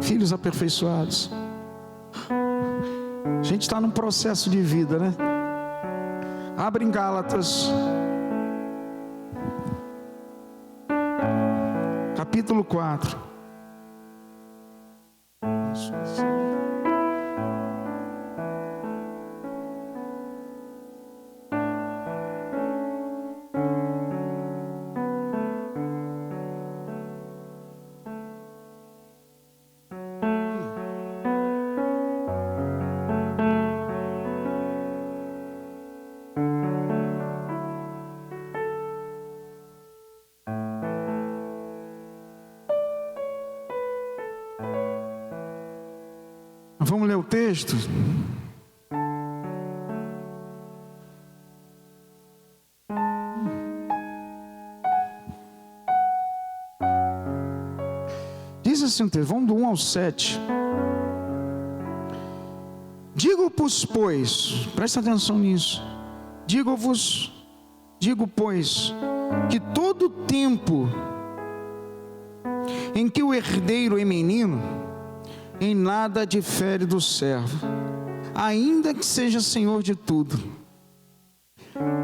filhos aperfeiçoados. A gente está num processo de vida, né? Abre em Gálatas, capítulo 4. Vamos ler o texto? Diz assim o texto, vamos do 1 ao 7. Digo-vos, pois, presta atenção nisso. Digo, pois, que todo o tempo em que o herdeiro é menino, em nada difere do servo, ainda que seja senhor de tudo,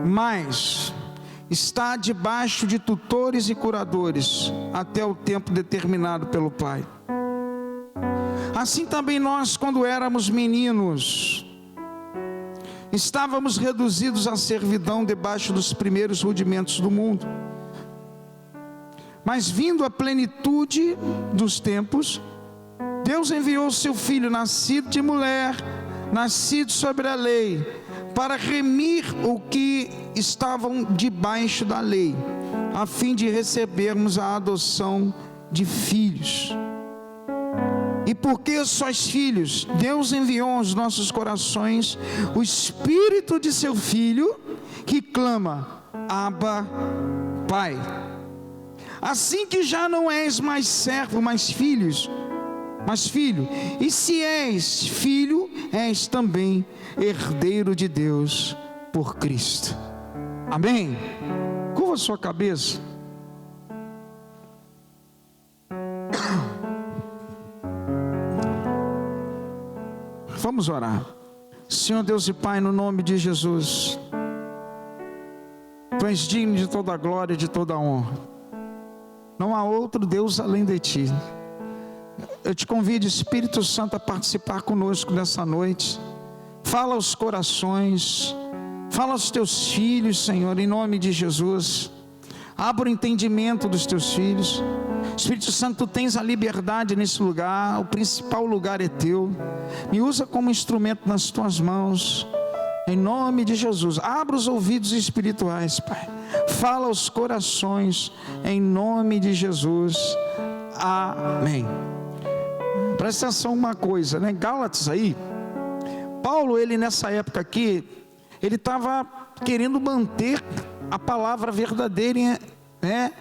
mas está debaixo de tutores e curadores, até o tempo determinado pelo Pai. Assim também nós, quando éramos meninos, estávamos reduzidos à servidão debaixo dos primeiros rudimentos do mundo. Mas vindo a plenitude dos tempos, Deus enviou o seu Filho, nascido de mulher, nascido sobre a lei, para remir o que estavam debaixo da lei, a fim de recebermos a adoção de filhos. E porque sois filhos, Deus enviou aos nossos corações o Espírito de seu Filho, que clama, Abba, Pai. Assim que já não és mais servo, mas filho, e se és filho, és também herdeiro de Deus por Cristo. Amém? Curva a sua cabeça. Vamos orar. Senhor Deus e Pai, no nome de Jesus, Tu és digno de toda a glória e de toda a honra. Não há outro Deus além de Ti. Eu te convido, Espírito Santo, a participar conosco nessa noite. Fala aos corações, fala aos teus filhos, Senhor, em nome de Jesus. Abra o entendimento dos teus filhos. Espírito Santo, tu tens a liberdade nesse lugar, o principal lugar é teu. Me usa como instrumento nas tuas mãos, em nome de Jesus. Abra os ouvidos espirituais, Pai. Fala aos corações, em nome de Jesus. Amém. Presta atenção uma coisa, né? Gálatas aí, Paulo, ele nessa época aqui, ele estava querendo manter a palavra verdadeira, né,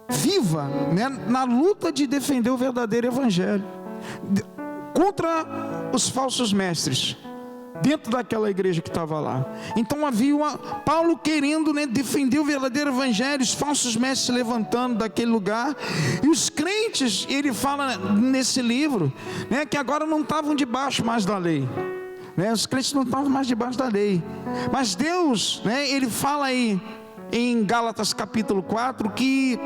viva, né, na luta de defender o verdadeiro evangelho, contra os falsos mestres, dentro daquela igreja que estava lá. Então havia Paulo querendo, né, defender o verdadeiro evangelho, os falsos mestres se levantando daquele lugar, e os crentes, ele fala nesse livro, né, que agora não estavam debaixo mais da lei, né, os crentes não estavam mais debaixo da lei, mas Deus, né, ele fala aí em Gálatas capítulo 4, que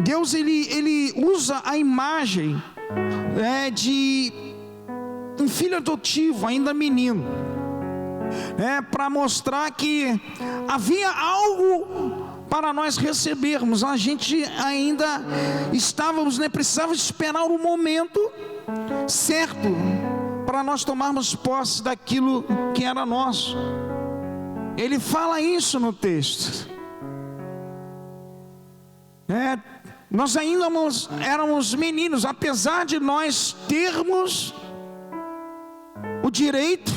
Deus ele usa a imagem, né, de um filho adotivo, ainda menino, para mostrar que havia algo para nós recebermos. A gente ainda estávamos, precisava esperar o momento certo para nós tomarmos posse daquilo que era nosso. Ele fala isso no texto. Nós ainda éramos meninos, apesar de nós termos o direito,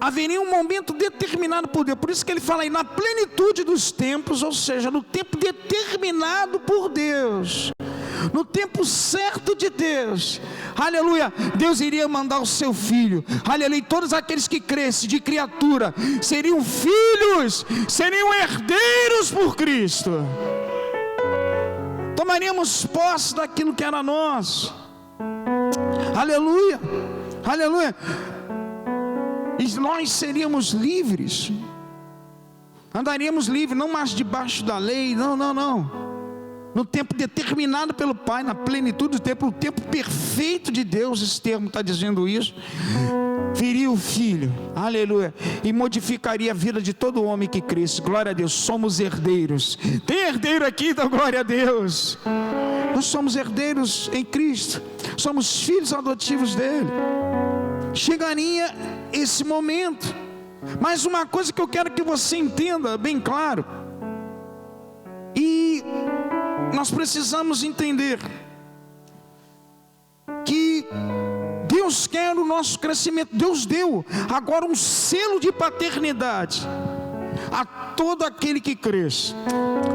haveria um momento determinado por Deus. Por isso que ele fala aí, na plenitude dos tempos, ou seja, no tempo determinado por Deus, no tempo certo de Deus, aleluia, Deus iria mandar o seu filho, aleluia, e todos aqueles que crescem de criatura, seriam filhos, seriam herdeiros por Cristo, tomaríamos posse daquilo que era nosso. Aleluia, aleluia. E nós seríamos livres, andaríamos livres, não mais debaixo da lei, não, no tempo determinado pelo Pai, na plenitude do tempo, o tempo perfeito de Deus. Esse termo está dizendo isso. Viria o Filho, aleluia, e modificaria a vida de todo homem que cresce. Glória a Deus, somos herdeiros. Tem herdeiro aqui, então glória a Deus. Nós somos herdeiros em Cristo, somos filhos adotivos dele. Chegaria esse momento. Mas uma coisa que eu quero que você entenda bem claro, e nós precisamos entender, que Deus quer o nosso crescimento. Deus deu agora um selo de paternidade a todo aquele que cresce.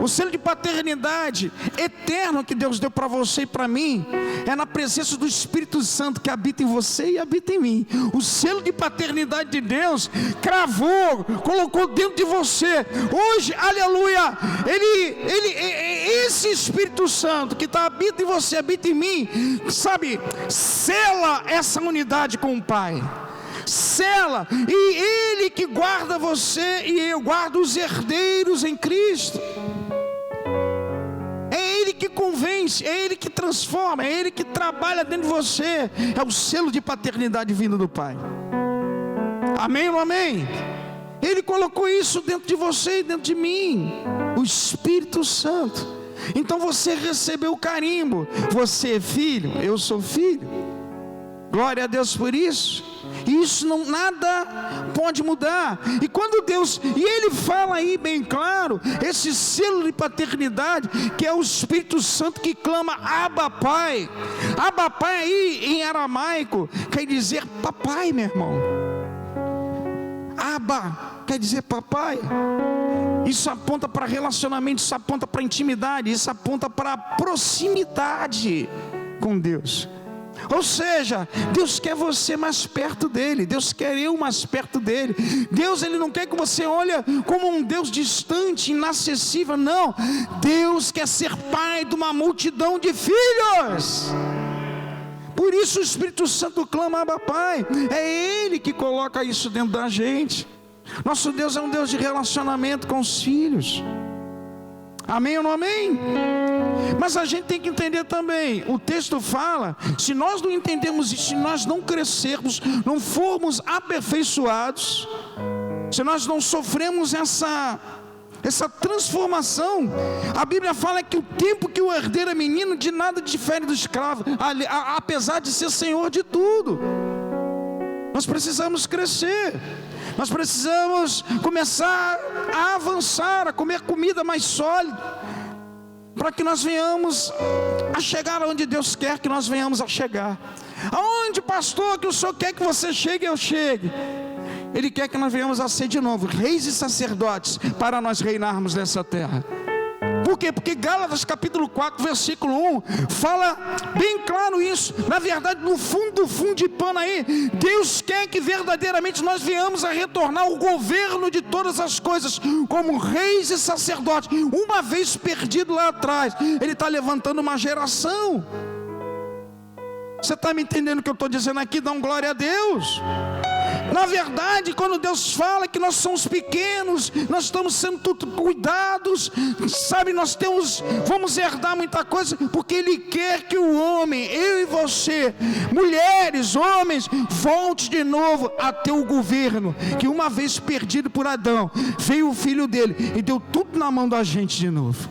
O selo de paternidade eterno que Deus deu para você e para mim é na presença do Espírito Santo que habita em você e habita em mim. O selo de paternidade de Deus cravou, colocou dentro de você. Hoje, aleluia, esse Espírito Santo que habita em você, habita em mim, sabe, sela essa unidade com o Pai. Sela, e Ele que guarda você e eu, guarda os herdeiros em Cristo. É Ele que convence, é Ele que transforma, é Ele que trabalha dentro de você. É o selo de paternidade vindo do Pai. Amém ou amém? Ele colocou isso dentro de você e dentro de mim, o Espírito Santo. Então você recebeu o carimbo. Você é filho, eu sou filho. Glória a Deus por isso. Isso não, nada pode mudar. E quando Deus, e Ele fala aí bem claro, esse selo de paternidade, que é o Espírito Santo que clama Abba Pai. Abba Pai aí em aramaico quer dizer papai, meu irmão. Abba quer dizer papai. Isso aponta para relacionamento, isso aponta para intimidade, isso aponta para proximidade com Deus. Ou seja, Deus quer você mais perto dele, Deus quer eu mais perto dele. Deus, Ele não quer que você olhe como um Deus distante, inacessível, não. Deus quer ser pai de uma multidão de filhos. Por isso o Espírito Santo clama Abba Pai. É Ele que coloca isso dentro da gente. Nosso Deus é um Deus de relacionamento com os filhos. Amém ou não amém? Mas a gente tem que entender também, o texto fala, se nós não entendemos isso, se nós não crescermos, não formos aperfeiçoados, se nós não sofremos essa transformação, a Bíblia fala que o tempo que o herdeiro é menino, de nada difere do escravo, apesar de ser senhor de tudo. Nós precisamos crescer. Nós precisamos começar a avançar, a comer comida mais sólida, para que nós venhamos a chegar onde Deus quer que nós venhamos a chegar. Aonde, pastor, que o Senhor quer que você chegue, eu chegue. Ele quer que nós venhamos a ser de novo reis e sacerdotes, para nós reinarmos nessa terra. Por quê? Porque Gálatas capítulo 4, versículo 1, fala bem claro isso. Na verdade, no fundo de pano aí, Deus quer que verdadeiramente nós venhamos a retornar ao governo de todas as coisas, como reis e sacerdotes. Uma vez perdido lá atrás, Ele está levantando uma geração. Você está me entendendo o que eu estou dizendo aqui? Dá um glória a Deus. Na verdade, quando Deus fala que nós somos pequenos, nós estamos sendo cuidados, sabe, vamos herdar muita coisa, porque Ele quer que o homem, eu e você, mulheres, homens, volte de novo a ter o governo, que uma vez perdido por Adão, veio o filho dele e deu tudo na mão da gente de novo.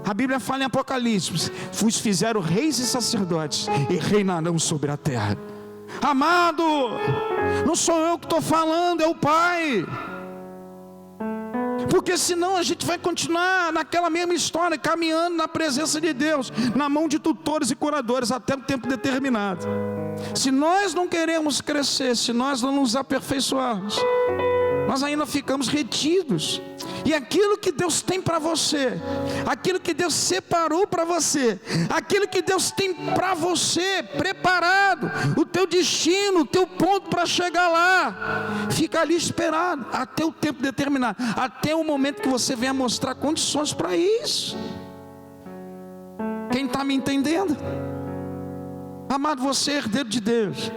A Bíblia fala em Apocalipse, vos fizeram reis e sacerdotes e reinarão sobre a terra. Amado, não sou eu que estou falando, é o Pai. Porque senão a gente vai continuar naquela mesma história, caminhando na presença de Deus, na mão de tutores e curadores até o tempo determinado. Se nós não queremos crescer, se nós não nos aperfeiçoarmos, nós ainda ficamos retidos. E aquilo que Deus tem para você, aquilo que Deus separou para você, aquilo que Deus tem para você preparado, o teu destino, o teu ponto para chegar lá, fica ali esperado até o tempo determinado, até o momento que você venha mostrar condições para isso. Quem está me entendendo? Amado, você é herdeiro de Deus,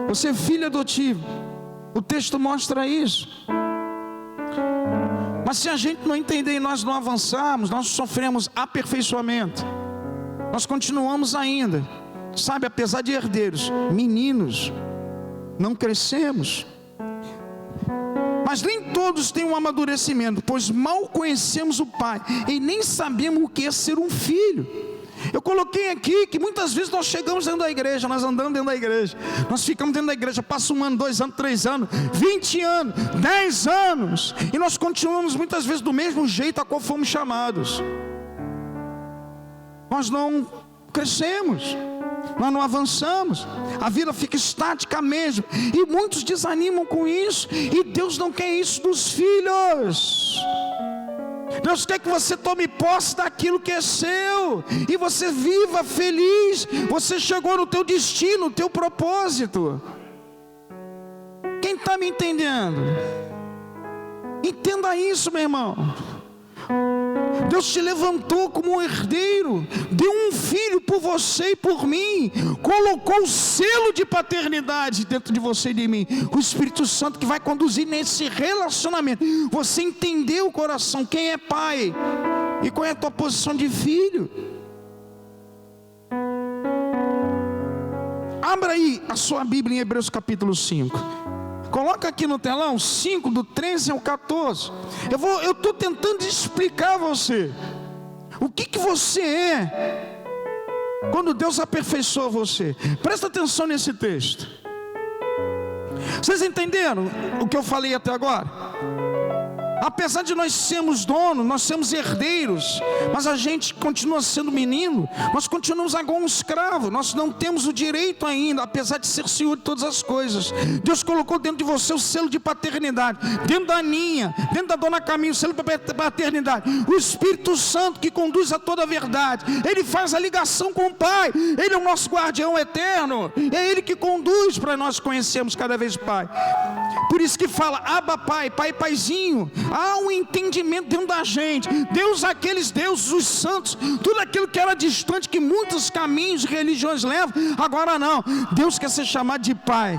você é filho adotivo. O texto mostra isso. Mas se a gente não entender e nós não avançarmos, nós sofremos aperfeiçoamento. Nós continuamos ainda, sabe, apesar de herdeiros, meninos, não crescemos. Mas nem todos têm um amadurecimento, pois mal conhecemos o Pai e nem sabemos o que é ser um filho. Eu coloquei aqui que muitas vezes nós chegamos dentro da igreja, nós andamos dentro da igreja, nós ficamos dentro da igreja, passa 1 ano, 2 anos, 3 anos, 20 anos, 10 anos, e nós continuamos muitas vezes do mesmo jeito a qual fomos chamados. Nós não crescemos, nós não avançamos, a vida fica estática mesmo, e muitos desanimam com isso, e Deus não quer isso dos filhos. Deus quer que você tome posse daquilo que é seu, e você viva feliz. Você chegou no teu destino, no teu propósito. Quem está me entendendo? Entenda isso, meu irmão. Deus te levantou como um herdeiro, deu um filho por você e por mim, colocou o selo de paternidade dentro de você e de mim, o Espírito Santo que vai conduzir nesse relacionamento. Você entendeu o coração, quem é pai e qual é a tua posição de filho. Abra aí a sua Bíblia em Hebreus capítulo 5. Coloca aqui no telão 5, do 13 ao 14. Eu estou tentando explicar a você o que você é quando Deus aperfeiçoa você. Presta atenção nesse texto. Vocês entenderam o que eu falei até agora? Apesar de nós sermos donos, nós sermos herdeiros, mas a gente continua sendo menino, nós continuamos agora um escravo, nós não temos o direito ainda, apesar de ser senhor de todas as coisas. Deus colocou dentro de você o selo de paternidade, dentro da Aninha, dentro da Dona Caminho, o selo de paternidade. O Espírito Santo que conduz a toda a verdade, Ele faz a ligação com o Pai, Ele é o nosso guardião eterno, é Ele que conduz para nós conhecermos cada vez o Pai. Por isso que fala, Abba Pai, Pai Paizinho. Há um entendimento dentro da gente. Deus, aqueles deuses, os santos, tudo aquilo que era distante, que muitos caminhos e religiões levam, agora não. Deus quer ser chamado de Pai,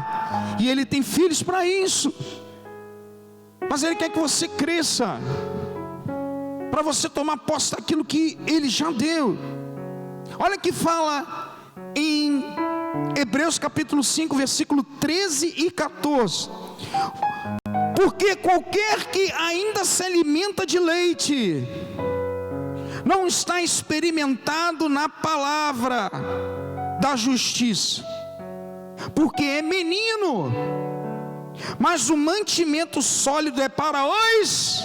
e Ele tem filhos para isso. Mas Ele quer que você cresça, para você tomar posse daquilo que Ele já deu. Olha que fala em Hebreus capítulo 5, versículo 13 e 14. Porque qualquer que ainda se alimenta de leite não está experimentado na palavra da justiça, porque é menino. Mas o mantimento sólido é para os,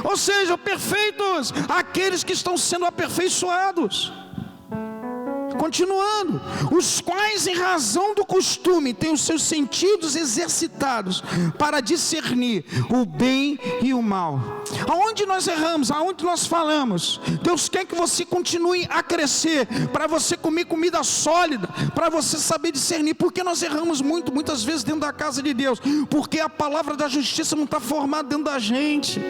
ou seja, perfeitos, aqueles que estão sendo aperfeiçoados. Continuando, os quais em razão do costume têm os seus sentidos exercitados para discernir o bem e o mal. Aonde nós erramos, aonde nós falamos, Deus quer que você continue a crescer, para você comer comida sólida, para você saber discernir. Porque nós erramos muitas vezes dentro da casa de Deus, porque a palavra da justiça não está formada dentro da gente.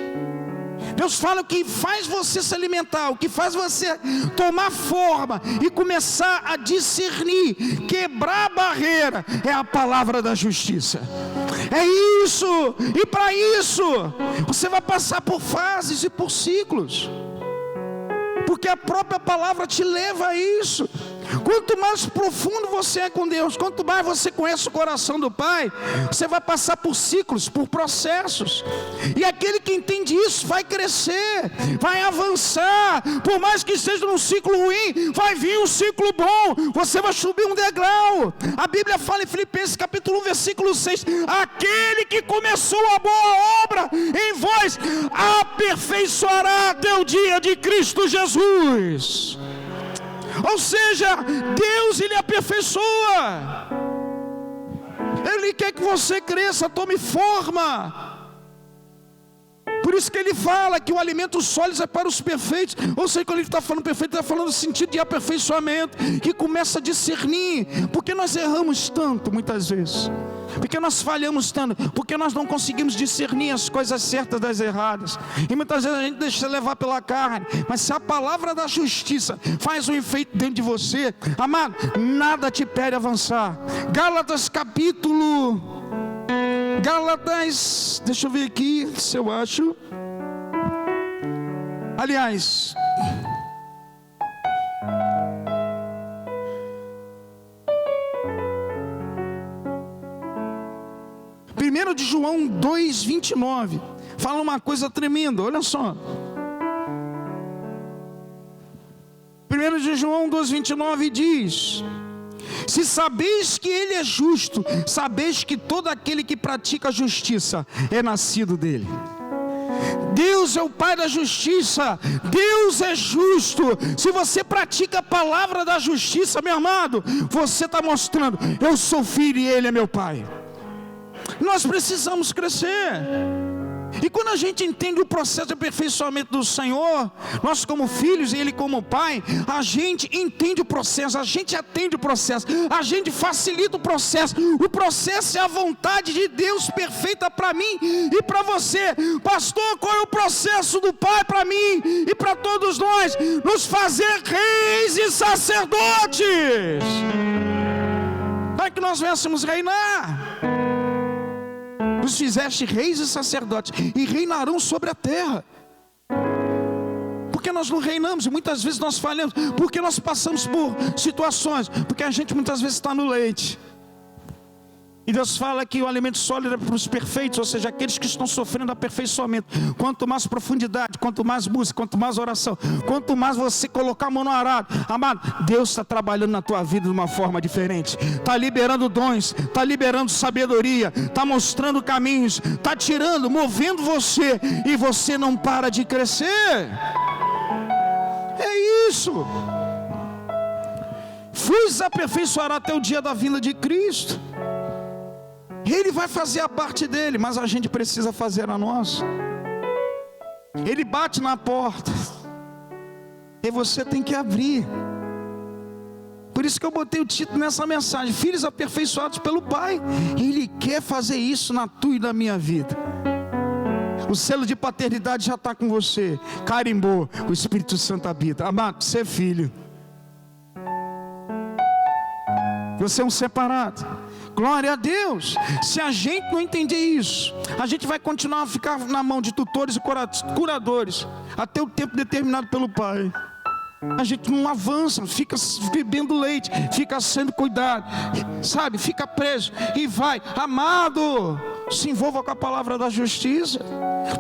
Deus fala o que faz você se alimentar, o que faz você tomar forma e começar a discernir, quebrar a barreira, é a palavra da justiça. É isso, e para isso você vai passar por fases e por ciclos, porque a própria palavra te leva a isso. Quanto mais profundo você é com Deus, quanto mais você conhece o coração do Pai, você vai passar por ciclos, por processos. E aquele que entende isso vai crescer, vai avançar. Por mais que esteja num ciclo ruim, vai vir um ciclo bom. Você vai subir um degrau. A Bíblia fala em Filipenses capítulo 1, versículo 6: aquele que começou a boa obra em vós, aperfeiçoará até o dia de Cristo Jesus. Ou seja, Deus, Ele aperfeiçoa. Ele quer que você cresça, tome forma. Por isso que ele fala que o alimento sólido é para os perfeitos. Ou seja, quando ele está falando perfeito, ele está falando no sentido de aperfeiçoamento, que começa a discernir. Porque nós erramos tanto muitas vezes, porque nós falhamos tanto, porque nós não conseguimos discernir as coisas certas das erradas, e muitas vezes a gente deixa levar pela carne. Mas se a palavra da justiça faz um efeito dentro de você, amado, nada te impede avançar. Gálatas, deixa eu ver aqui se eu acho. Aliás, primeiro de João 2:29 fala uma coisa tremenda, olha só. 1 de João 2:29 diz: se sabeis que ele é justo, sabeis que todo aquele que pratica a justiça é nascido dele. Deus é o Pai da justiça, Deus é justo. Se você pratica a palavra da justiça, meu amado, você está mostrando: eu sou filho e ele é meu Pai. Nós precisamos crescer. E quando a gente entende o processo de aperfeiçoamento do Senhor, nós como filhos e Ele como Pai, a gente entende o processo, a gente atende o processo, a gente facilita o processo. O processo é a vontade de Deus perfeita para mim e para você. Pastor, qual é o processo do Pai para mim e para todos nós? Nos fazer reis e sacerdotes, para que nós viéssemos reinar. Nos fizeste reis e sacerdotes, e reinarão sobre a terra. Porque nós não reinamos, e muitas vezes nós falhamos, porque nós passamos por situações, porque a gente muitas vezes está no leite. E Deus fala que o alimento sólido é para os perfeitos, ou seja, aqueles que estão sofrendo aperfeiçoamento. Quanto mais profundidade, quanto mais música, quanto mais oração, quanto mais você colocar a mão no arado, amado, Deus está trabalhando na tua vida de uma forma diferente. Está liberando dons, está liberando sabedoria, está mostrando caminhos, está tirando, movendo você, e você não para de crescer. É isso. Fui aperfeiçoar até o dia da vinda de Cristo. Ele vai fazer a parte dele, mas a gente precisa fazer a nossa. Ele bate na porta e você tem que abrir. Por isso que eu botei o título nessa mensagem: filhos aperfeiçoados pelo Pai. Ele quer fazer isso na tua e na minha vida. O selo de paternidade já está com você, carimbou, o Espírito Santo habita. Amado, você é filho, você é um separado. Glória a Deus. Se a gente não entender isso, a gente vai continuar a ficar na mão de tutores e curadores até o tempo determinado pelo Pai. A gente não avança, fica bebendo leite, fica sendo cuidado, sabe, fica preso e vai. Amado, se envolva com a palavra da justiça.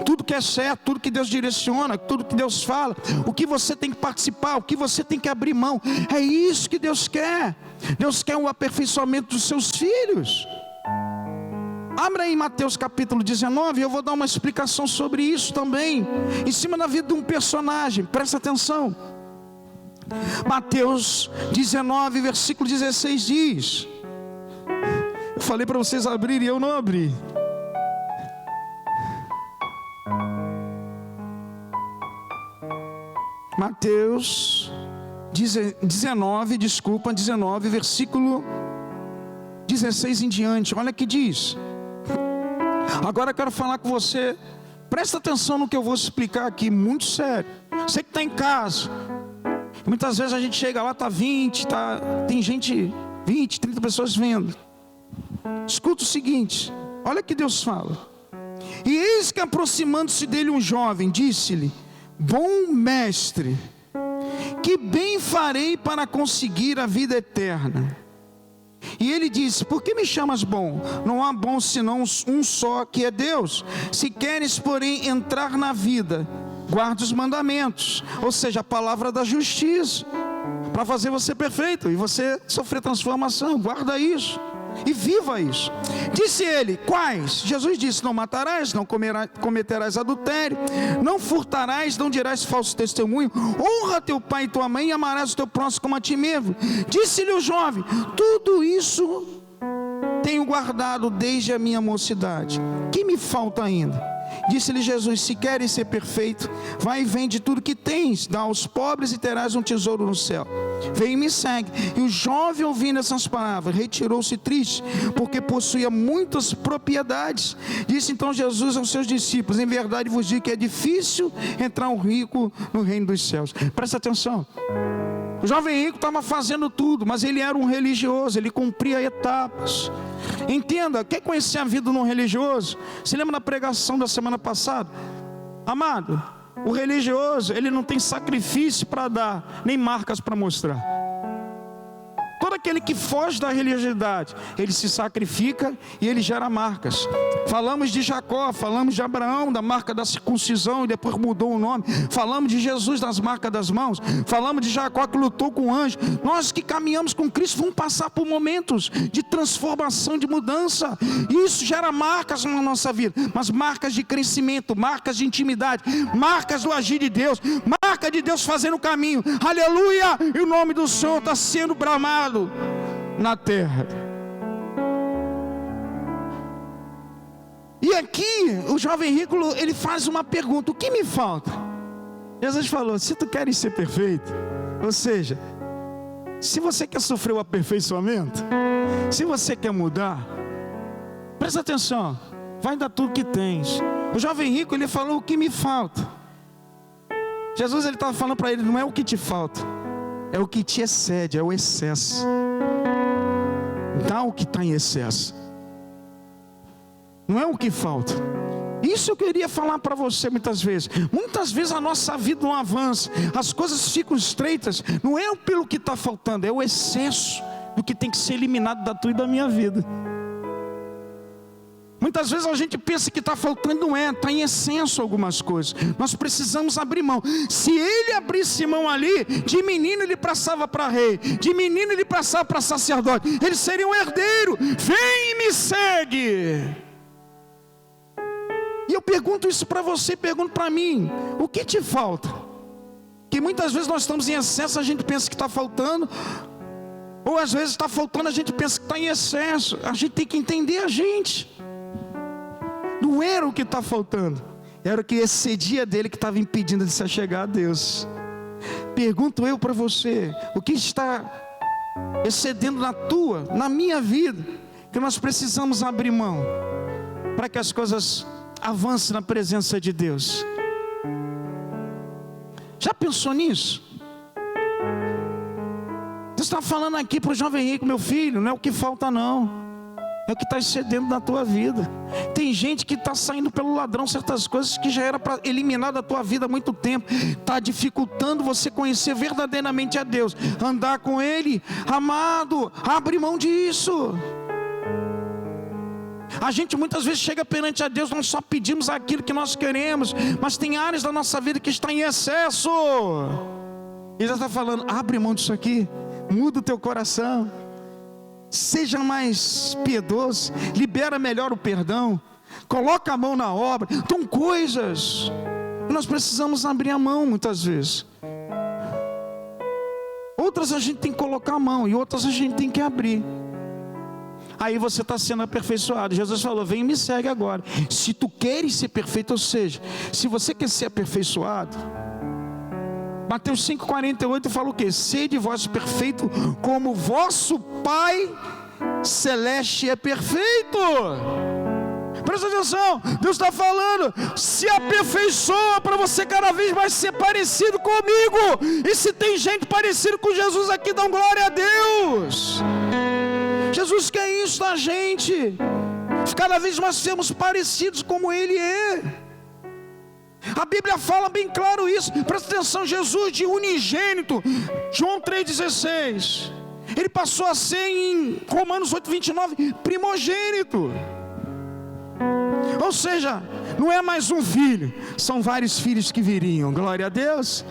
Tudo que é certo, tudo que Deus direciona, tudo que Deus fala, o que você tem que participar, o que você tem que abrir mão, é isso que Deus quer. Deus quer o aperfeiçoamento dos seus filhos. Abra aí Mateus capítulo 19, eu vou dar uma explicação sobre isso também, em cima da vida de um personagem, presta atenção. Mateus 19, versículo 16 diz, eu falei para vocês abrirem e eu não abri. Mateus 19, versículo 16 em diante, olha que diz. Agora eu quero falar com você, presta atenção no que eu vou explicar aqui, muito sério. Você que está em casa, muitas vezes a gente chega lá, está 20, tem gente, 20, 30 pessoas vendo. Escuta o seguinte, olha que Deus fala. E eis que aproximando-se dele um jovem, disse-lhe: bom mestre, que bem farei para conseguir a vida eterna? E ele disse: por que me chamas bom? Não há bom senão um só, que é Deus. Se queres, porém, entrar na vida, guarda os mandamentos, ou seja, a palavra da justiça, para fazer você perfeito e você sofrer transformação. Guarda isso e viva isso. Disse ele: quais? Jesus disse: não matarás, não cometerás adultério, não furtarás, não dirás falso testemunho, honra teu pai e tua mãe, e amarás o teu próximo como a ti mesmo. Disse-lhe o jovem: tudo isso tenho guardado desde a minha mocidade. Que me falta ainda? Disse-lhe Jesus: se queres ser perfeito, vai e vende tudo que tens, dá aos pobres e terás um tesouro no céu. Vem e me segue. E o jovem, ouvindo essas palavras, retirou-se triste, porque possuía muitas propriedades. Disse então Jesus aos seus discípulos: em verdade vos digo que é difícil entrar um rico no reino dos céus. Presta atenção. O jovem rico estava fazendo tudo, mas ele era um religioso, ele cumpria etapas. Entenda, quer conhecer a vida de um religioso? Se lembra da pregação da semana passada? Amado, o religioso, ele não tem sacrifício para dar, nem marcas para mostrar. Todo aquele que foge da religiosidade, ele se sacrifica e ele gera marcas. Falamos de Jacó, falamos de Abraão, da marca da circuncisão, e depois mudou o nome. Falamos de Jesus, das marcas das mãos. Falamos de Jacó que lutou com o anjo. Nós que caminhamos com Cristo vamos passar por momentos de transformação, de mudança. Isso gera marcas na nossa vida, mas marcas de crescimento, marcas de intimidade, marcas do agir de Deus, marca de Deus fazendo o caminho. Aleluia! E o nome do Senhor está sendo bramado na terra. E aqui o jovem rico, ele faz uma pergunta: o que me falta? Jesus falou: se tu queres ser perfeito, ou seja, se você quer sofrer o aperfeiçoamento, se você quer mudar, presta atenção, vai dar tudo que tens. O jovem rico, ele falou: o que me falta? Jesus, ele estava falando para ele: não é o que te falta, é o que te excede, é o excesso. Dá o que está em excesso, não é o que falta. Isso eu queria falar para você muitas vezes. Muitas vezes a nossa vida não avança, as coisas ficam estreitas, não é pelo que está faltando, é o excesso do que tem que ser eliminado da tua e da minha vida. Muitas vezes a gente pensa que está faltando, não é, está em excesso algumas coisas. Nós precisamos abrir mão. Se ele abrisse mão ali, de menino ele passava para rei, de menino ele passava para sacerdote, ele seria um herdeiro. Vem e me segue. E eu pergunto isso para você, pergunto para mim: o que te falta? Que muitas vezes nós estamos em excesso, a gente pensa que está faltando, ou às vezes está faltando, a gente pensa que está em excesso. A gente tem que entender a gente. Não era o que está faltando, era o que excedia dele, que estava impedindo de se achegar a Deus. Pergunto eu para você: o que está excedendo na minha vida, que nós precisamos abrir mão, para que as coisas avancem na presença de Deus? Já pensou nisso? Deus está falando aqui para o jovem rico: meu filho, não é o que falta não, é o que está excedendo na tua vida. Tem gente que está saindo pelo ladrão certas coisas que já era para eliminar da tua vida há muito tempo. Está dificultando você conhecer verdadeiramente a Deus, andar com Ele. Amado, abre mão disso. A gente muitas vezes chega perante a Deus, nós só pedimos aquilo que nós queremos, mas tem áreas da nossa vida que está em excesso. Ele já está falando: abre mão disso aqui, muda o teu coração, seja mais piedoso, libera melhor o perdão, coloca a mão na obra. São coisas que nós precisamos abrir a mão muitas vezes. Outras a gente tem que colocar a mão, e outras a gente tem que abrir. Aí você está sendo aperfeiçoado. Jesus falou: vem e me segue agora. Se tu queres ser perfeito, ou seja, se você quer ser aperfeiçoado, Mateus 5,48 fala o quê? Sede vós perfeito, como o vosso Pai Celeste é perfeito. Presta atenção, Deus está falando: se aperfeiçoa para você cada vez mais ser parecido comigo. E se tem gente parecida com Jesus aqui, dá glória a Deus. Jesus quer isso da gente, cada vez mais sermos parecidos como Ele é. A Bíblia fala bem claro isso. Presta atenção, Jesus de unigênito, João 3,16, Ele passou a ser em Romanos 8,29, primogênito. Ou seja, não é mais um filho, são vários filhos que viriam. Glória a Deus.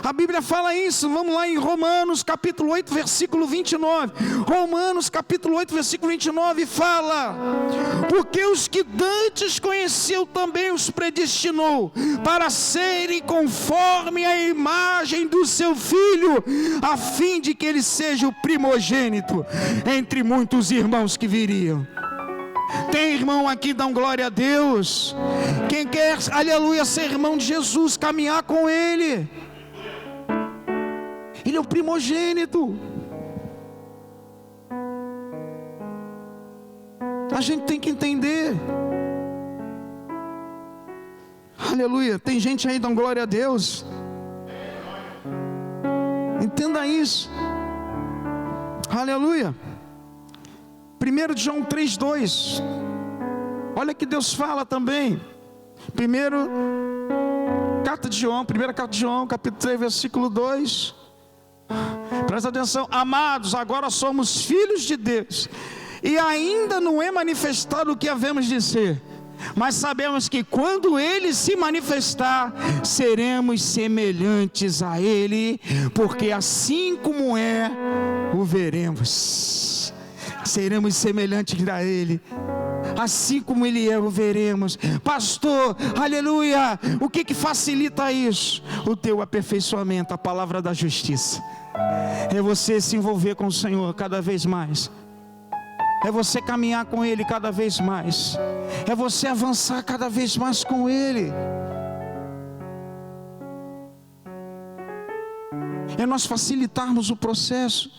A Bíblia fala isso, vamos lá em Romanos capítulo 8, versículo 29. Romanos capítulo 8, versículo 29 fala: porque os que dantes conheceu também os predestinou para serem conforme a imagem do seu Filho, a fim de que ele seja o primogênito entre muitos irmãos que viriam. Tem irmão aqui, dá glória a Deus. Quem quer, aleluia, ser irmão de Jesus, caminhar com Ele. Ele é o primogênito. A gente tem que entender. Aleluia. Tem gente aí, dá glória a Deus. Entenda isso. Aleluia. 1 João 3:2. Olha que Deus fala também. Primeira carta de João, capítulo 3, versículo 2. Presta atenção. Amados, agora somos filhos de Deus, e ainda não é manifestado o que havemos de ser, mas sabemos que quando Ele se manifestar, seremos semelhantes a Ele, porque assim como é, o veremos. Seremos semelhantes a Ele, assim como Ele é, o veremos. Pastor, aleluia, o que facilita isso? O teu aperfeiçoamento, a palavra da justiça. É você se envolver com o Senhor cada vez mais. É você caminhar com Ele cada vez mais. É você avançar cada vez mais com Ele. É nós facilitarmos o processo.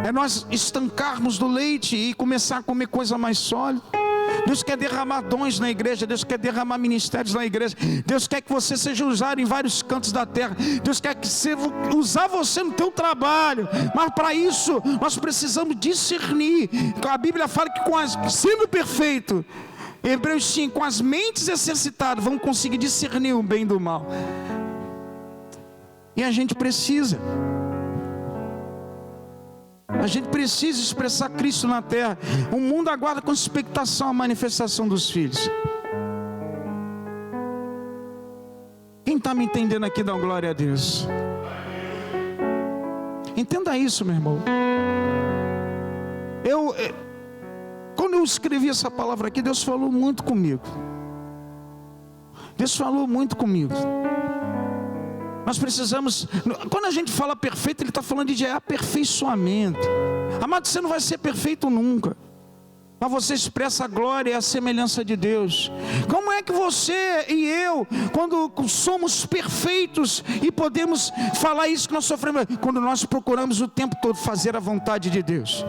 É nós estancarmos do leite e começar a comer coisa mais sólida. Deus quer derramar dons na igreja. Deus quer derramar ministérios na igreja. Deus quer que você seja usado em vários cantos da terra. Deus quer que usar você no teu trabalho. Mas para isso nós precisamos discernir. A Bíblia fala que sendo perfeito, Hebreus 5, com as mentes exercitadas, vamos conseguir discernir o bem do mal. E a gente precisa expressar Cristo na terra. O mundo aguarda com expectação a manifestação dos filhos. Quem está me entendendo aqui, dá glória a Deus. Entenda isso, meu irmão. Quando eu escrevi essa palavra aqui, Deus falou muito comigo. Nós precisamos, quando a gente fala perfeito, Ele está falando de aperfeiçoamento. Amado, você não vai ser perfeito nunca, mas você expressa a glória e a semelhança de Deus. Como é que você e eu, quando somos perfeitos e podemos falar isso que nós sofremos? Quando nós procuramos o tempo todo fazer a vontade de Deus.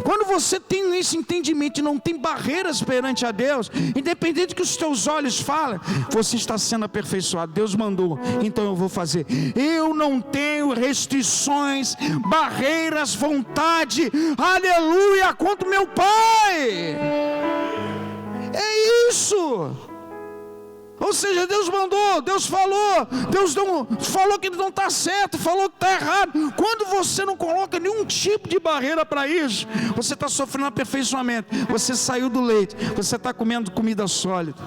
Quando você tem esse entendimento e não tem barreiras perante a Deus, independente do que os teus olhos falam, você está sendo aperfeiçoado. Deus mandou, então eu vou fazer. Eu não tenho restrições, barreiras, vontade, aleluia, quanto meu Pai. É isso. Ou seja, Deus mandou, Deus falou, falou que não está certo, falou que está errado. Quando você não coloca nenhum tipo de barreira para isso, você está sofrendo aperfeiçoamento. Você saiu do leite, você está comendo comida sólida.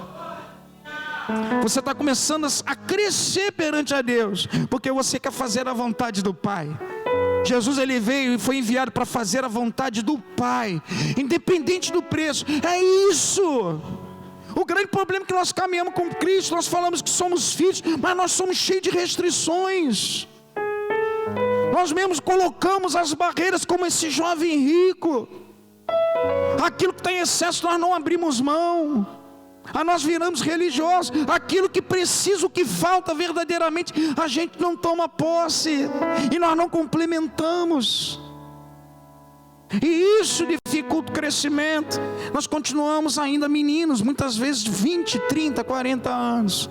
Você está começando a crescer perante a Deus, porque você quer fazer a vontade do Pai. Jesus, Ele veio e foi enviado para fazer a vontade do Pai, independente do preço. É isso. O grande problema é que nós caminhamos com Cristo, nós falamos que somos filhos, mas nós somos cheios de restrições. Nós mesmos colocamos as barreiras, como esse jovem rico. Aquilo que está em excesso nós não abrimos mão. Nós viramos religiosos. Aquilo que precisa, o que falta verdadeiramente, a gente não toma posse. E nós não complementamos. E isso dificulta o crescimento. Nós continuamos ainda meninos, muitas vezes 20, 30, 40 anos.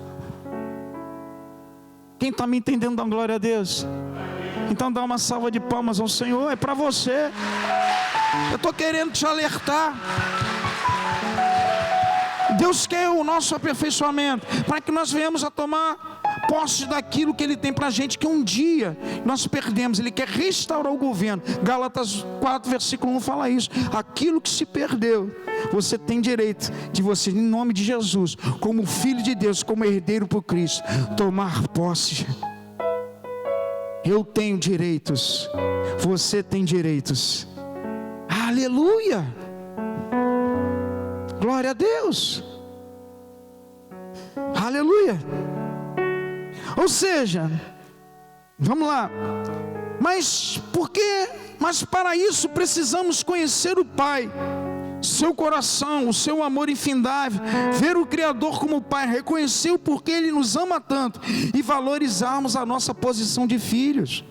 Quem está me entendendo, dá glória a Deus. Então dá uma salva de palmas ao Senhor. É para você. Eu estou querendo te alertar. Deus quer o nosso aperfeiçoamento, para que nós venhamos a tomar posse daquilo que Ele tem para a gente, que um dia nós perdemos. Ele quer restaurar o governo. Gálatas 4, versículo 1 fala isso. Aquilo que se perdeu, você tem direito de você, em nome de Jesus, como filho de Deus, como herdeiro por Cristo, tomar posse. Eu tenho direitos, você tem direitos. Aleluia! Glória a Deus. Aleluia. Ou seja, vamos lá. Mas por quê? Mas para isso precisamos conhecer o Pai. seu coração, o seu amor infindável, ver o Criador como Pai, reconhecer o porquê Ele nos ama tanto e valorizarmos a nossa posição de filhos.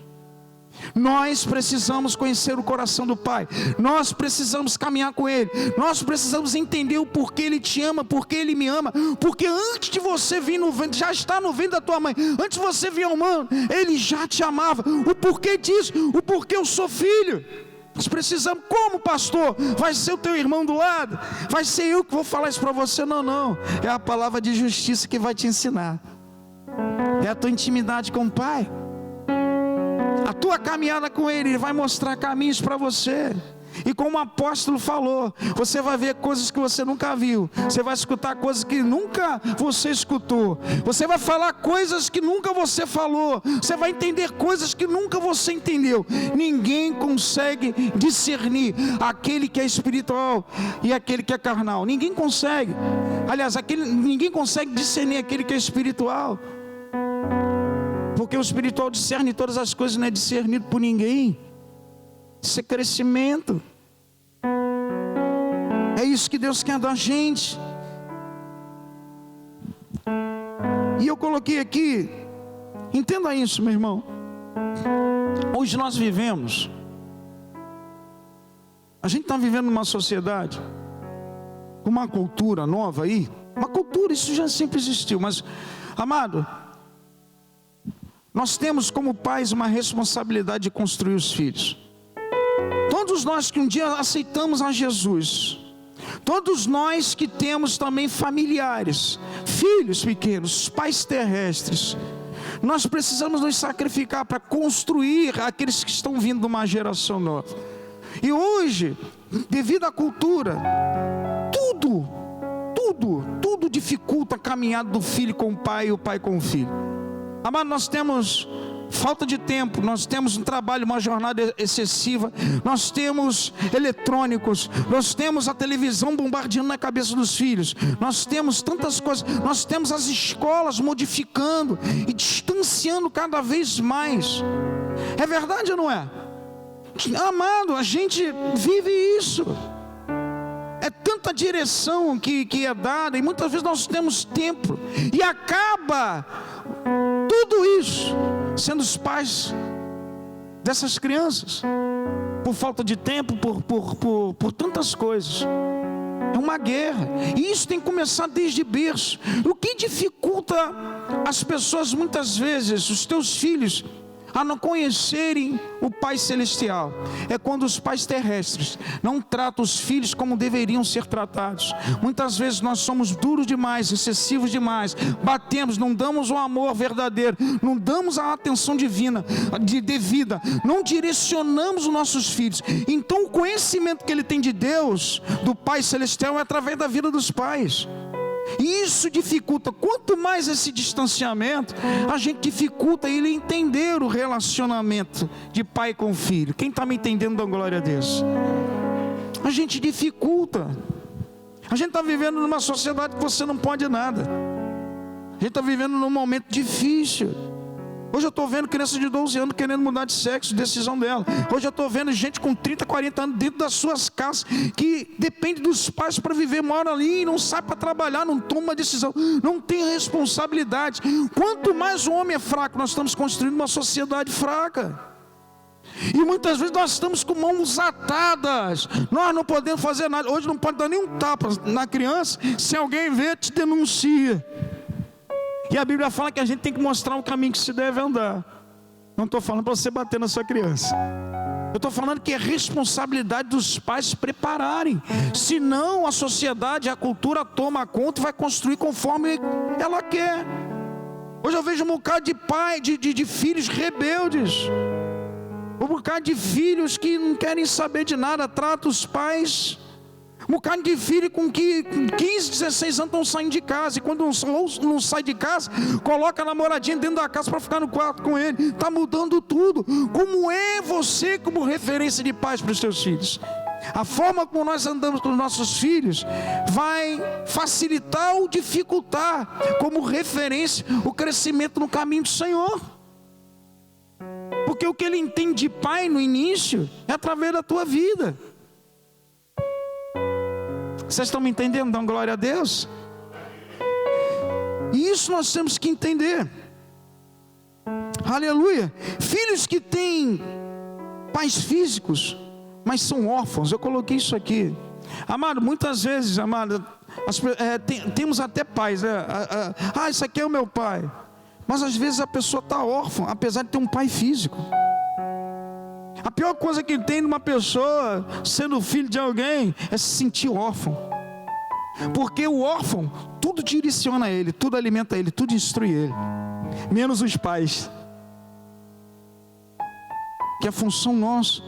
Nós precisamos conhecer o coração do Pai, nós precisamos caminhar com Ele, nós precisamos entender o porquê Ele te ama, porquê Ele me ama, porque antes de você vir no ventre, já está no ventre da tua mãe, antes de você vir ao mundo, Ele já te amava. O porquê disso, o porquê eu sou filho. Nós precisamos, como pastor, vai ser o teu irmão do lado, vai ser eu que vou falar isso para você? Não, é a palavra de justiça que vai te ensinar, é a tua intimidade com o Pai, a tua caminhada com Ele. Ele vai mostrar caminhos para você, e como o apóstolo falou, você vai ver coisas que você nunca viu, você vai escutar coisas que nunca você escutou, você vai falar coisas que nunca você falou, você vai entender coisas que nunca você entendeu. Ninguém consegue discernir aquele que é espiritual e aquele que é carnal, ninguém consegue. Aliás, ninguém consegue discernir aquele que é espiritual, porque o espiritual discerne todas as coisas, não é discernido por ninguém. Isso é crescimento. É isso que Deus quer da gente. E eu coloquei aqui, entenda isso, meu irmão. Hoje nós vivemos, a gente está vivendo numa sociedade com uma cultura nova aí. Uma cultura, isso já sempre existiu, mas, amado, nós temos como pais uma responsabilidade de construir os filhos. Todos nós que um dia aceitamos a Jesus, todos nós que temos também familiares, filhos pequenos, pais terrestres, nós precisamos nos sacrificar para construir aqueles que estão vindo de uma geração nova. E hoje, devido à cultura, tudo dificulta a caminhada do filho com o pai e o pai com o filho. Amado, nós temos falta de tempo, nós temos um trabalho, uma jornada excessiva, nós temos eletrônicos, nós temos a televisão bombardeando na cabeça dos filhos, nós temos tantas coisas, nós temos as escolas modificando e distanciando cada vez mais. É verdade ou não é? Amado, a gente vive isso. É tanta direção que é dada, e muitas vezes nós temos tempo, e acaba tudo isso sendo os pais dessas crianças, por falta de tempo, por tantas coisas. É uma guerra, e isso tem que começar desde berço. O que dificulta as pessoas muitas vezes, os teus filhos, a não conhecerem o Pai Celestial, é quando os pais terrestres não tratam os filhos como deveriam ser tratados. Muitas vezes nós somos duros demais, excessivos demais, batemos, não damos o amor verdadeiro, não damos a atenção devida, não direcionamos os nossos filhos. Então o conhecimento que ele tem de Deus, do Pai Celestial, é através da vida dos pais. E isso dificulta, quanto mais esse distanciamento, a gente dificulta ele entender o relacionamento de pai com filho. Quem está me entendendo, dá glória a Deus. A gente dificulta. A gente está vivendo numa sociedade que você não pode nada. A gente está vivendo num momento difícil. Hoje eu estou vendo crianças de 12 anos querendo mudar de sexo, decisão dela. Hoje eu estou vendo gente com 30, 40 anos dentro das suas casas, que depende dos pais para viver, mora ali e não sai para trabalhar, não toma uma decisão, não tem responsabilidade. Quanto mais o homem é fraco, nós estamos construindo uma sociedade fraca. E muitas vezes nós estamos com mãos atadas, nós não podemos fazer nada. Hoje não pode dar nenhum tapa na criança, se alguém vê, te denuncia. E a Bíblia fala que a gente tem que mostrar o caminho que se deve andar. Não estou falando para você bater na sua criança. Eu estou falando que é responsabilidade dos pais se prepararem. Senão a sociedade, a cultura toma conta e vai construir conforme ela quer. Hoje eu vejo um bocado de pai, de filhos rebeldes. Um bocado de filhos que não querem saber de nada, trata os pais. Um bocado de filho com 15, 16 anos estão saindo de casa, e quando não sai de casa, coloca a namoradinha dentro da casa para ficar no quarto com ele. Está mudando tudo. Como é você como referência de pais para os seus filhos? A forma como nós andamos com os nossos filhos vai facilitar ou dificultar como referência o crescimento no caminho do Senhor. Porque o que ele entende de pai no início é através da tua vida. Vocês estão me entendendo? Dão glória a Deus. E isso nós temos que entender. Aleluia. Filhos que têm pais físicos, mas são órfãos. Eu coloquei isso aqui. Amado, muitas vezes, amado, temos até pais, né? Isso aqui é o meu pai. Mas às vezes a pessoa está órfã, apesar de ter um pai físico. A pior coisa que tem numa pessoa, sendo filho de alguém, é se sentir órfão. Porque o órfão, tudo direciona ele, tudo alimenta ele, tudo instrui ele. Menos os pais. Que é a função nossa.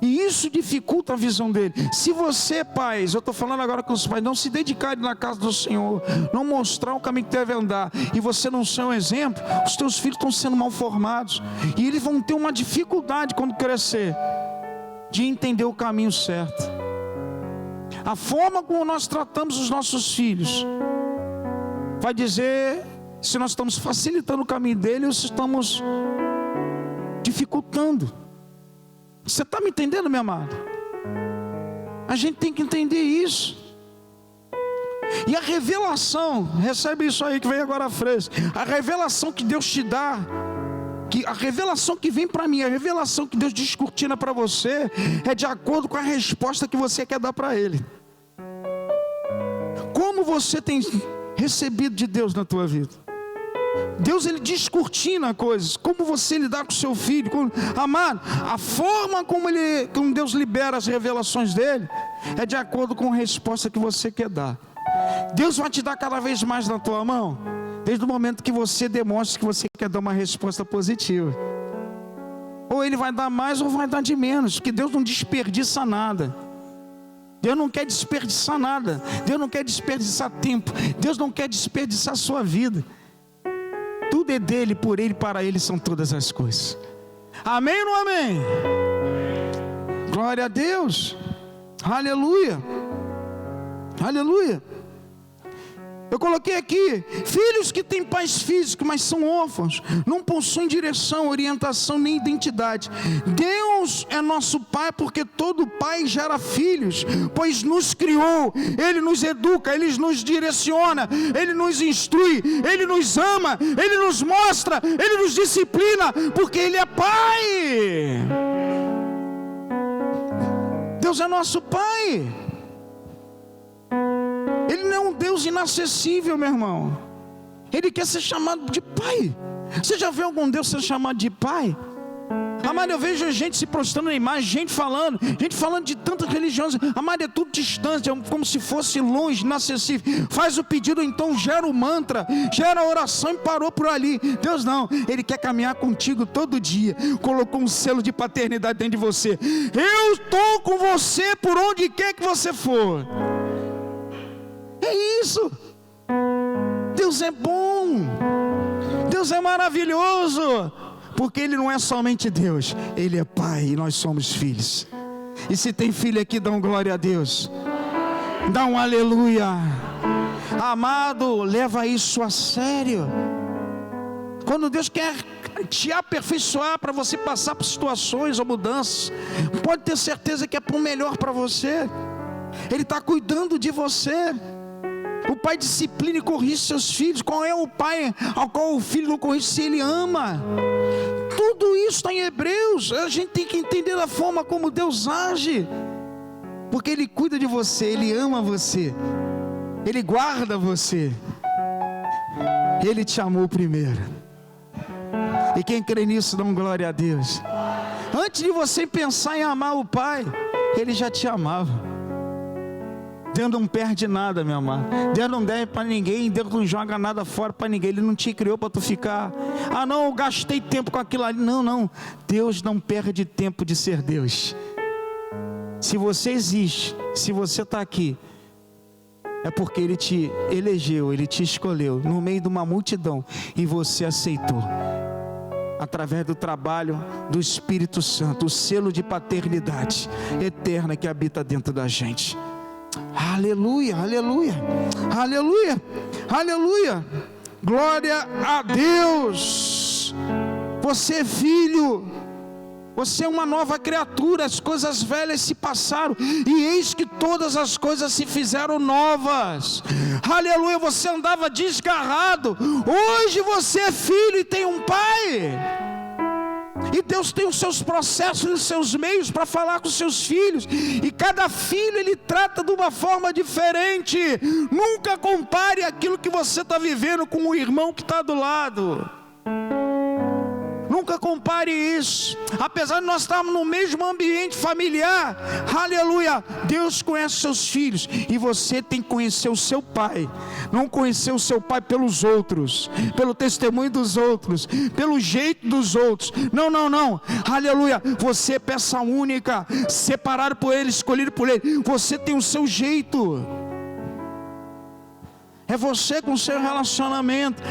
E isso dificulta a visão dele. Se você, pais, eu estou falando agora com os pais, não se dedicarem na casa do Senhor, não mostrar o caminho que deve andar, e você não ser um exemplo, os teus filhos estão sendo mal formados, e eles vão ter uma dificuldade quando crescer, de entender o caminho certo. A forma como nós tratamos os nossos filhos, vai dizer se nós estamos facilitando o caminho dele, ou se estamos dificultando. Você está me entendendo, meu amado? A gente tem que entender isso. E a revelação, recebe isso aí que vem agora fresco. A revelação que Deus te dá, a revelação que vem para mim, a revelação que Deus descortina para você, é de acordo com a resposta que você quer dar para Ele. Como você tem recebido de Deus na tua vida? Deus, Ele descortina coisas. Como você lidar com seu filho, amado, a forma como Deus libera as revelações dele, é de acordo com a resposta que você quer dar. Deus vai te dar cada vez mais na tua mão, desde o momento que você demonstra que você quer dar uma resposta positiva. Ou Ele vai dar mais ou vai dar de menos, porque Deus não desperdiça nada. Deus não quer desperdiçar nada. Deus não quer desperdiçar tempo. Deus não quer desperdiçar a sua vida. Tudo é dele, por ele, para ele são todas as coisas. Amém ou não amém? Glória a Deus. Aleluia. Aleluia. Eu coloquei aqui, filhos que têm pais físicos, mas são órfãos, não possuem direção, orientação nem identidade. Deus é nosso Pai, porque todo pai gera filhos, pois nos criou, Ele nos educa, Ele nos direciona, Ele nos instrui, Ele nos ama, Ele nos mostra, Ele nos disciplina, porque Ele é Pai. Deus é nosso Pai. Ele não é um Deus inacessível, meu irmão. Ele quer ser chamado de Pai. Você já viu algum Deus ser chamado de Pai? Amado, eu vejo gente se prostrando na imagem, gente falando de tantas religiões. Amado, é tudo distante, é como se fosse longe, inacessível. Faz o pedido, então gera o mantra, gera a oração e parou por ali. Deus não, Ele quer caminhar contigo todo dia. Colocou um selo de paternidade dentro de você. Eu estou com você por onde quer que você for. É isso. Deus é bom. Deus é maravilhoso. Porque Ele não é somente Deus, Ele é Pai e nós somos filhos. E se tem filho aqui, dá um glória a Deus. Dá um aleluia. Amado, leva isso a sério. Quando Deus quer te aperfeiçoar para você passar por situações ou mudanças, pode ter certeza que é para o melhor para você. Ele está cuidando de você. O pai disciplina e corrige seus filhos. Qual é o pai ao qual o filho não corrige se ele ama? Tudo isso está em Hebreus. A gente tem que entender a forma como Deus age, porque Ele cuida de você, Ele ama você, Ele guarda você. Ele te amou primeiro. E quem crê nisso, dá um glória a Deus. Antes de você pensar em amar o Pai, Ele já te amava. Deus não perde nada, meu amado. Deus não deve para ninguém. Deus não joga nada fora para ninguém. Ele não te criou para tu ficar, não, eu gastei tempo com aquilo ali. Não, Deus não perde tempo de ser Deus. Se você existe, se você está aqui, é porque Ele te elegeu, Ele te escolheu no meio de uma multidão, e você aceitou, através do trabalho do Espírito Santo, o selo de paternidade eterna que habita dentro da gente. Aleluia, aleluia, aleluia, aleluia. Glória a Deus. Você é filho. Você é uma nova criatura, as coisas velhas se passaram, e eis que todas as coisas se fizeram novas. Aleluia, você andava desgarrado, hoje você é filho e tem um pai. E Deus tem os seus processos e os seus meios para falar com os seus filhos. E cada filho Ele trata de uma forma diferente. Nunca compare aquilo que você está vivendo com o irmão que está do lado. Nunca compare isso. Apesar de nós estarmos no mesmo ambiente familiar, aleluia, Deus conhece seus filhos, e você tem que conhecer o seu pai. Não conhecer o seu pai pelos outros, pelo testemunho dos outros, pelo jeito dos outros. Não, aleluia, você é peça única, separado por Ele, escolhido por Ele. Você tem o seu jeito. É você com o seu relacionamento.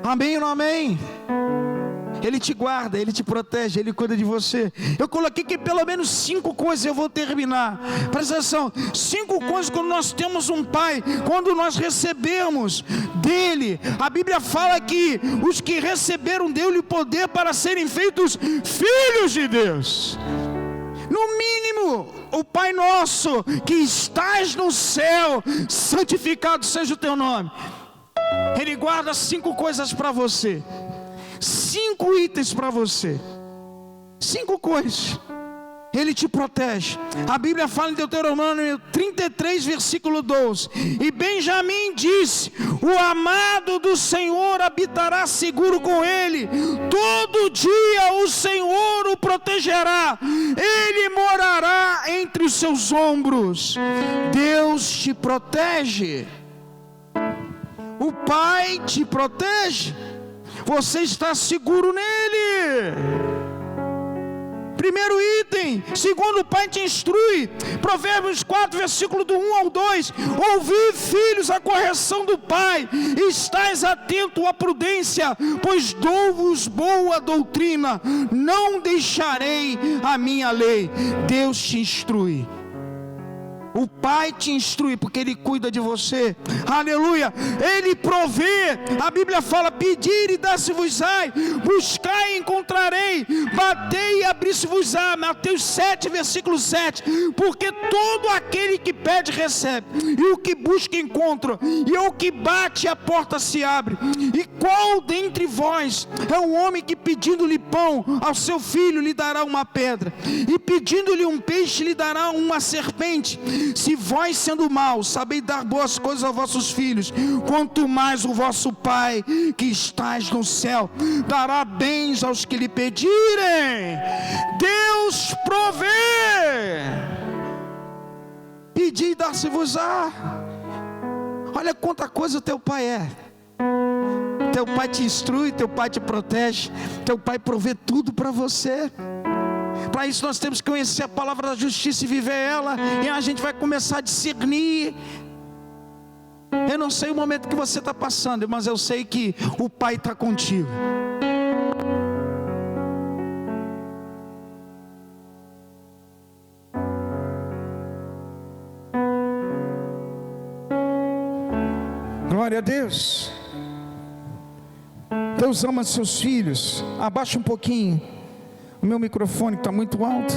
Amém ou não amém? Ele te guarda, Ele te protege, Ele cuida de você. Eu coloquei aqui pelo menos 5 coisas, eu vou terminar. Presta atenção, 5 coisas quando nós temos um pai, quando nós recebemos dele. A Bíblia fala que os que receberam dele o poder para serem feitos filhos de Deus. No mínimo, o Pai nosso que estás no céu, santificado seja o teu nome. Ele guarda 5 coisas para você, 5 itens para você, 5 coisas. Ele te protege. A Bíblia fala em Deuteronômio 33, versículo 12: e Benjamim disse: o amado do Senhor habitará seguro com ele, todo dia o Senhor o protegerá, ele morará entre os seus ombros. Deus te protege. O Pai te protege. Você está seguro nele. Primeiro item. Segundo, o Pai te instrui. Provérbios 4, versículo do 1 ao 2: ouvi, filhos, a correção do Pai, e estais atento à prudência, pois dou-vos boa doutrina, não deixarei a minha lei. Deus te instrui. O Pai te instrui porque Ele cuida de você. Aleluia. Ele provê. A Bíblia fala: pedir e dar-se-vos-á, buscai e encontrarei, batei e abrir-se-vos-á. Mateus 7, versículo 7. Porque todo aquele que pede recebe, e o que busca encontra, e ao que bate a porta se abre. E qual dentre vós é um homem que, pedindo-lhe pão ao seu filho, lhe dará uma pedra, e pedindo-lhe um peixe lhe dará uma serpente? Se vós, sendo maus, sabeis dar boas coisas aos vossos filhos, quanto mais o vosso Pai que estás no céu dará bens aos que lhe pedirem. Deus provê. Pedi e dar-se-vos-á. Olha quanta coisa o teu Pai é. Teu Pai te instrui, teu Pai te protege, teu Pai provê tudo para você. Para isso nós temos que conhecer a palavra da justiça e viver ela, e a gente vai começar a discernir. Eu não sei o momento que você está passando, mas eu sei que o Pai está contigo. Glória a Deus. Deus ama seus filhos. Abaixa um pouquinho o meu microfone, que está muito alto.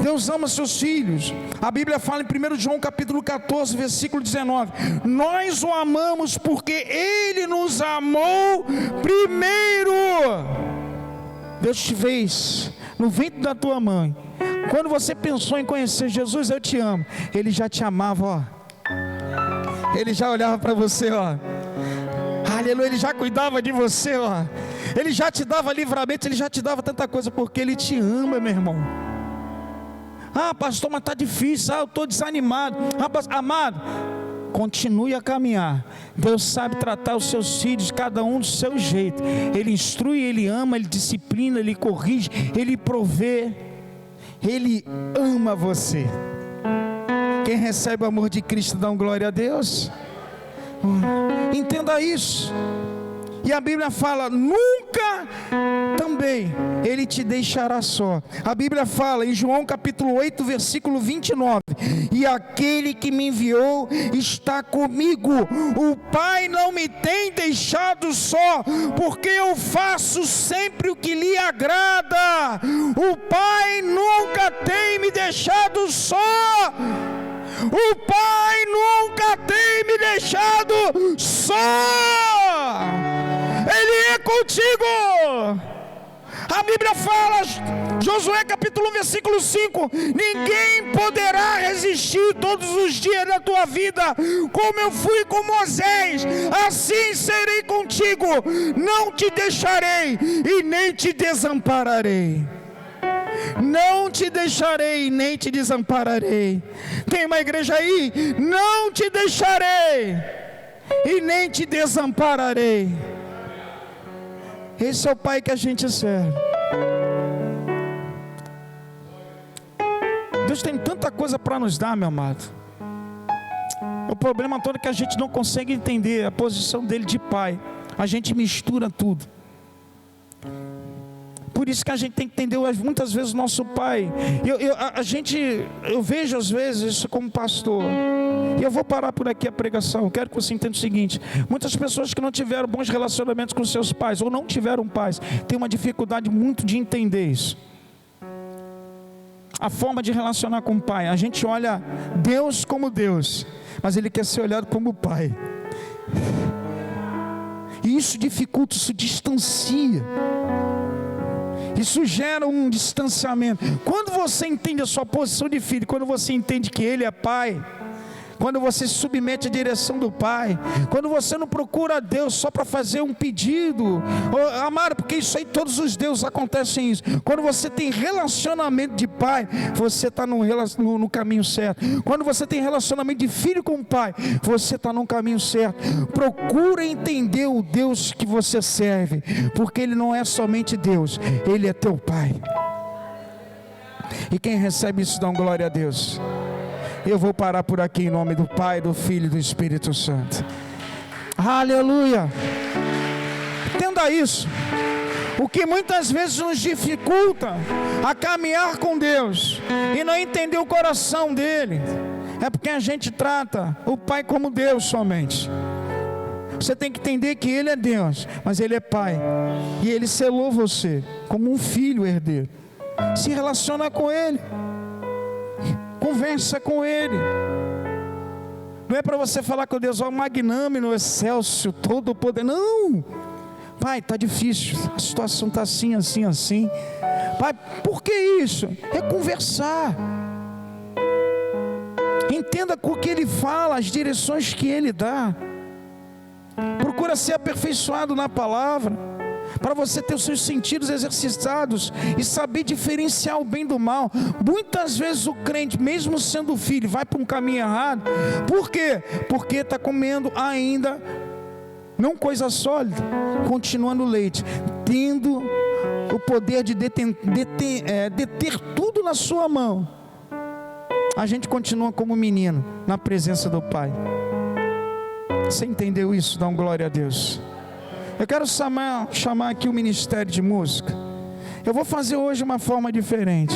Deus ama seus filhos. A Bíblia fala em 1 João capítulo 14, versículo 19: nós o amamos porque Ele nos amou primeiro. Deus te fez no ventre da tua mãe. Quando você pensou em conhecer Jesus, eu te amo, Ele já te amava, ó. Ele já olhava para você, ó. Aleluia, Ele já cuidava de você, ó. Ele já te dava livramento, Ele já te dava tanta coisa, porque Ele te ama, meu irmão. Ah, pastor, mas está difícil, eu estou desanimado. Amado, continue a caminhar. Deus sabe tratar os seus filhos, cada um do seu jeito. Ele instrui, Ele ama, Ele disciplina, Ele corrige, Ele provê. Ele ama você. Quem recebe o amor de Cristo, dá glória a Deus. Entenda isso. E a Bíblia fala: nunca também Ele te deixará só. A Bíblia fala em João capítulo 8, versículo 29: e aquele que me enviou está comigo. O Pai não me tem deixado só, porque eu faço sempre o que lhe agrada. O Pai nunca tem me deixado só. O Pai nunca tem me deixado só. Ele é contigo. A Bíblia fala, Josué capítulo 1, versículo 5: ninguém poderá resistir todos os dias da tua vida. Como eu fui com Moisés, assim serei contigo. Não te deixarei e nem te desampararei. Não te deixarei nem te desampararei. Tem uma igreja aí? Não te deixarei e nem te desampararei. Esse é o Pai que a gente serve. Deus tem tanta coisa para nos dar, meu amado. O problema todo é que a gente não consegue entender a posição dele de Pai. A gente mistura tudo. Por isso que a gente tem que entender muitas vezes o nosso Pai. Eu vejo às vezes isso como pastor. E eu vou parar por aqui a pregação. Eu quero que você entenda o seguinte: muitas pessoas que não tiveram bons relacionamentos com seus pais, ou não tiveram pais, têm uma dificuldade muito de entender isso. A forma de relacionar com o Pai. A gente olha Deus como Deus, mas Ele quer ser olhado como Pai. E isso dificulta, isso distancia. Isso gera um distanciamento. Quando você entende a sua posição de filho, quando você entende que Ele é Pai, quando você se submete à direção do Pai, quando você não procura a Deus só para fazer um pedido, amado, porque isso aí, todos os deuses acontecem isso. Quando você tem relacionamento de Pai, você está no caminho certo. Quando você tem relacionamento de filho com o Pai, você está no caminho certo. Procura entender o Deus que você serve, porque Ele não é somente Deus, Ele é teu Pai. E quem recebe isso, dá uma glória a Deus. Eu vou parar por aqui em nome do Pai, do Filho e do Espírito Santo. Aleluia. Entenda isso. O que muitas vezes nos dificulta a caminhar com Deus e não entender o coração dele, é porque a gente trata o Pai como Deus somente. Você tem que entender que Ele é Deus, mas Ele é Pai, e Ele selou você como um filho herdeiro. Se relaciona com Ele, conversa com Ele. Não é para você falar com Deus, ó magnânimo, excelso, todo poder. Não. Pai, está difícil, a situação está assim, assim, assim. Pai, por que isso? É conversar. Entenda com o que Ele fala, as direções que Ele dá. Procura ser aperfeiçoado na palavra, para você ter os seus sentidos exercitados e saber diferenciar o bem do mal. Muitas vezes o crente, mesmo sendo filho, vai para um caminho errado. Por quê? Porque está comendo ainda não coisa sólida, continuando leite, tendo o poder de deter tudo na sua mão. A gente continua como menino na presença do Pai. Você entendeu isso? Dá uma glória a Deus. Eu quero chamar aqui o ministério de música. Eu vou fazer hoje uma forma diferente.